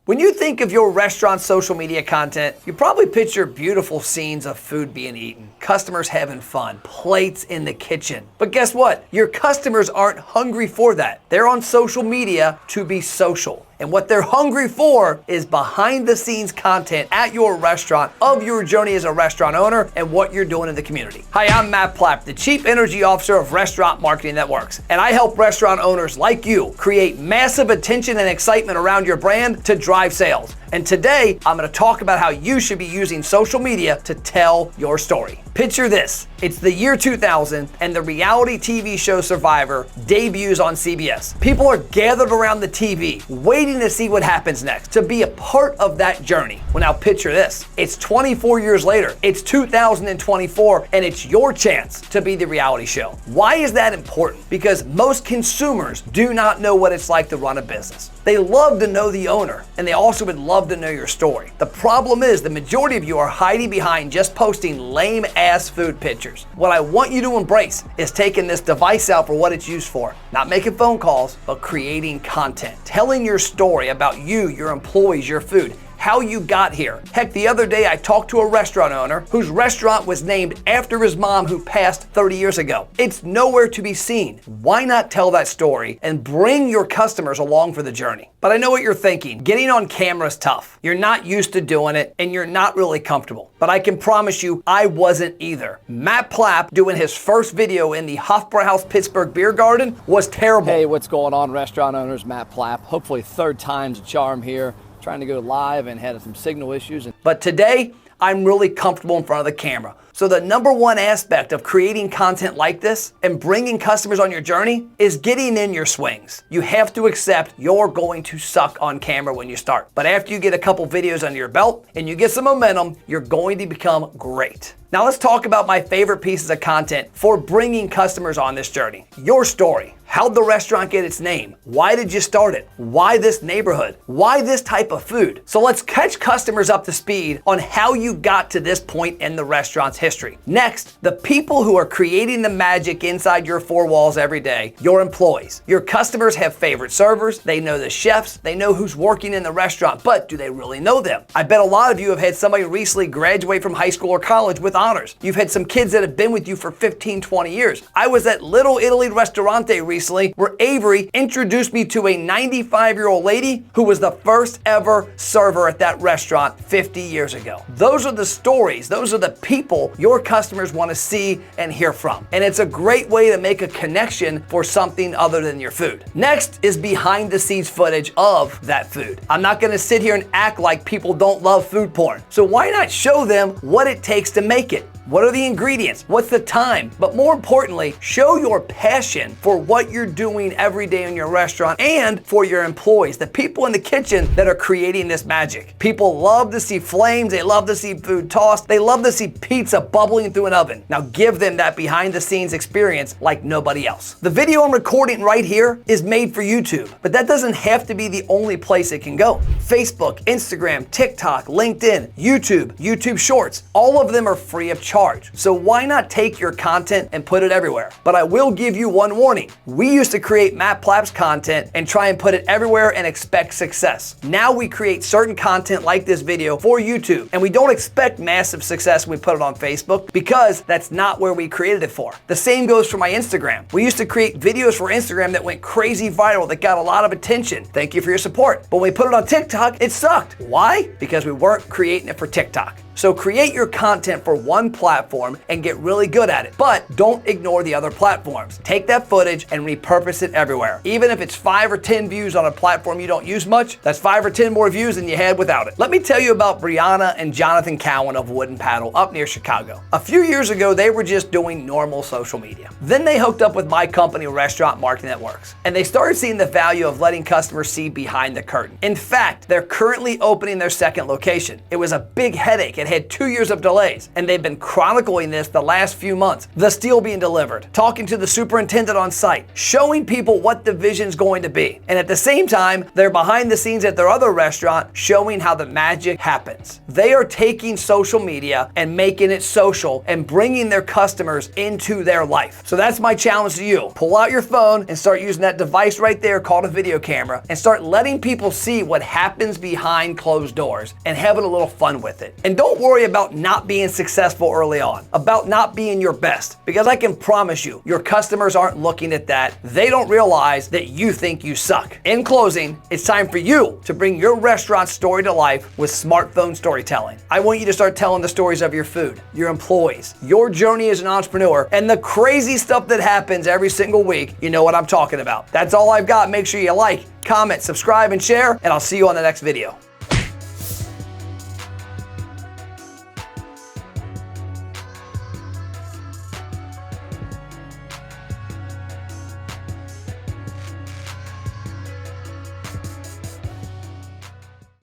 When you think of your restaurant's social media content, you probably picture beautiful scenes of food being eaten, customers having fun, plates in the kitchen. But guess what? Your customers aren't hungry for that. They're on social media to be social. And what they're hungry for is behind the scenes content at your restaurant of your journey as a restaurant owner and what you're doing in the community. Hi, I'm Matt Plapp, the Chief Energy Officer of Restaurant Marketing That Works. And I help restaurant owners like you create massive attention and excitement around your brand to drive sales. And today, I'm gonna talk about how you should be using social media to tell your story. Picture this. It's the year 2000 and the reality TV show Survivor debuts on CBS. People are gathered around the TV, waiting to see what happens next, to be a part of that journey. Well, now picture this. It's 24 years later. It's 2024, and it's your chance to be the reality show. Why is that important? Because most consumers do not know what it's like to run a business. They love to know the owner, and they also would love to know your story. The problem is the majority of you are hiding behind just posting lame-ass food pictures. What I want you to embrace is taking this device out for what it's used for. Not making phone calls, but creating content. Telling your story about you, your employees, your food, how you got here. Heck, the other day I talked to a restaurant owner whose restaurant was named after his mom who passed 30 years ago. It's nowhere to be seen. Why not tell that story and bring your customers along for the journey? But I know what you're thinking. Getting on camera is tough. You're not used to doing it and you're not really comfortable. But I can promise you, I wasn't either. Matt Plapp doing his first video in the Hofbrauhaus Pittsburgh Beer Garden was terrible. Hey, what's going on, restaurant owners? Matt Plapp. Hopefully third time's a charm here. Trying to go live and had some signal issues. But today, I'm really comfortable in front of the camera. So the number one aspect of creating content like this and bringing customers on your journey is getting in your swings. You have to accept you're going to suck on camera when you start. But after you get a couple videos under your belt and you get some momentum, you're going to become great. Now let's talk about my favorite pieces of content for bringing customers on this journey. Your story. How'd the restaurant get its name? Why did you start it? Why this neighborhood? Why this type of food? So let's catch customers up to speed on how you got to this point in the restaurant's history. Next, the people who are creating the magic inside your four walls every day, your employees. Your customers have favorite servers, they know the chefs, they know who's working in the restaurant, but do they really know them? I bet a lot of you have had somebody recently graduate from high school or college with honors. You've had some kids that have been with you for 15, 20 years. I was at Little Italy Ristorante recently where Avery introduced me to a 95-year-old lady who was the first ever server at that restaurant 50 years ago. Those are the stories, those are the people your customers want to see and hear from. And it's a great way to make a connection for something other than your food. Next is behind the scenes footage of that food. I'm not going to sit here and act like people don't love food porn. So why not show them what it takes to make it? What are the ingredients? What's the time? But more importantly, show your passion for what you're doing every day in your restaurant and for your employees, the people in the kitchen that are creating this magic. People love to see flames. They love to see food tossed. They love to see pizza bubbling through an oven. Now give them that behind the scenes experience like nobody else. The video I'm recording right here is made for YouTube, but that doesn't have to be the only place it can go. Facebook, Instagram, TikTok, LinkedIn, YouTube Shorts, all of them are free of charge. So why not take your content and put it everywhere? But I will give you one warning. We used to create Matt Plapp's content and try and put it everywhere and expect success. Now we create certain content like this video for YouTube, and we don't expect massive success when we put it on Facebook because that's not where we created it for. The same goes for my Instagram. We used to create videos for Instagram that went crazy viral, that got a lot of attention. Thank you for your support. But when we put it on TikTok, it sucked. Why? Because we weren't creating it for TikTok. So create your content for one platform and get really good at it. But don't ignore the other platforms. Take that footage and repurpose it everywhere. Even if it's 5 or 10 views on a platform you don't use much, that's 5 or 10 more views than you had without it. Let me tell you about Brianna and Jonathan Cowan of Wooden Paddle up near Chicago. A few years ago, they were just doing normal social media. Then they hooked up with my company, Restaurant Marketing That Works, and they started seeing the value of letting customers see behind the curtain. In fact, they're currently opening their second location. It was a big headache it had 2 years of delays, and they've been chronicling this the last few months. The steel being delivered, talking to the superintendent on site, showing people what the vision's going to be. And at the same time, they're behind the scenes at their other restaurant showing how the magic happens. They are taking social media and making it social and bringing their customers into their life. So that's my challenge to you. Pull out your phone and start using that device right there called a video camera and start letting people see what happens behind closed doors and having a little fun with it. And don't worry about not being successful early on, about not being your best, because I can promise you, your customers aren't looking at that. They don't realize that you think you suck. In closing, it's time for you to bring your restaurant story to life with smartphone storytelling. I want you to start telling the stories of your food, your employees, your journey as an entrepreneur, and the crazy stuff that happens every single week. You know what I'm talking about. That's all I've got. Make sure you like, comment, subscribe, and share, and I'll see you on the next video.